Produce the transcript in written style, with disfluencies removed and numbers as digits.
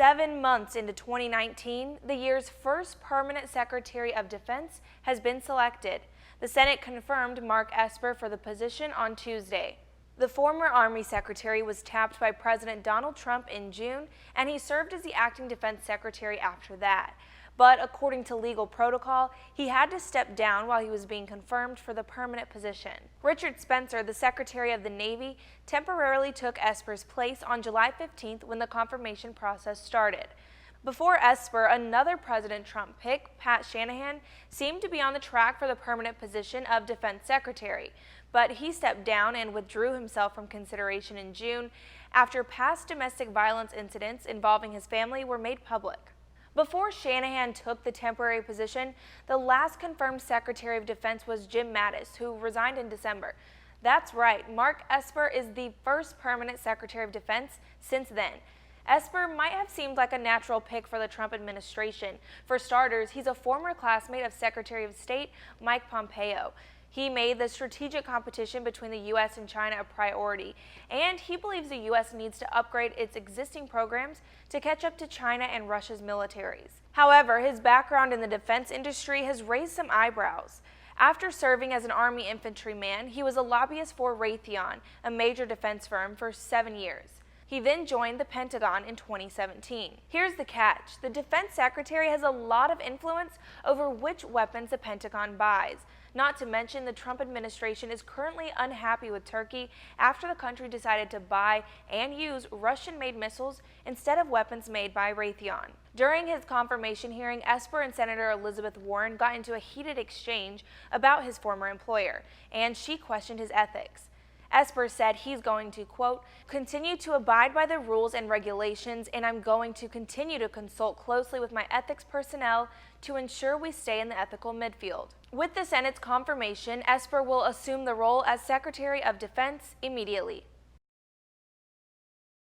7 months into 2019, the year's first permanent Secretary of Defense has been selected. The Senate confirmed Mark Esper for the position on Tuesday. The former Army Secretary was tapped by President Donald Trump in June, and he served as the acting Defense Secretary after that. But according to legal protocol, he had to step down while he was being confirmed for the permanent position. Richard Spencer, the Secretary of the Navy, temporarily took Esper's place on July 15th when the confirmation process started. Before Esper, another President Trump pick, Pat Shanahan, seemed to be on the track for the permanent position of Defense Secretary, but he stepped down and withdrew himself from consideration in June after past domestic violence incidents involving his family were made public. Before Shanahan took the temporary position, the last confirmed Secretary of Defense was Jim Mattis, who resigned in December. That's right, Mark Esper is the first permanent Secretary of Defense since then. Esper might have seemed like a natural pick for the Trump administration. For starters, he's a former classmate of Secretary of State Mike Pompeo. He made the strategic competition between the U.S. and China a priority, and he believes the U.S. needs to upgrade its existing programs to catch up to China and Russia's militaries. However, his background in the defense industry has raised some eyebrows. After serving as an Army infantryman, he was a lobbyist for Raytheon, a major defense firm, for 7 years. He then joined the Pentagon in 2017. Here's the catch. The Defense Secretary has a lot of influence over which weapons the Pentagon buys. Not to mention, the Trump administration is currently unhappy with Turkey after the country decided to buy and use Russian-made missiles instead of weapons made by Raytheon. During his confirmation hearing, Esper and Senator Elizabeth Warren got into a heated exchange about his former employer, and she questioned his ethics. Esper said he's going to, quote, continue to abide by the rules and regulations, and I'm going to continue to consult closely with my ethics personnel to ensure we stay in the ethical midfield. With the Senate's confirmation, Esper will assume the role as Secretary of Defense immediately.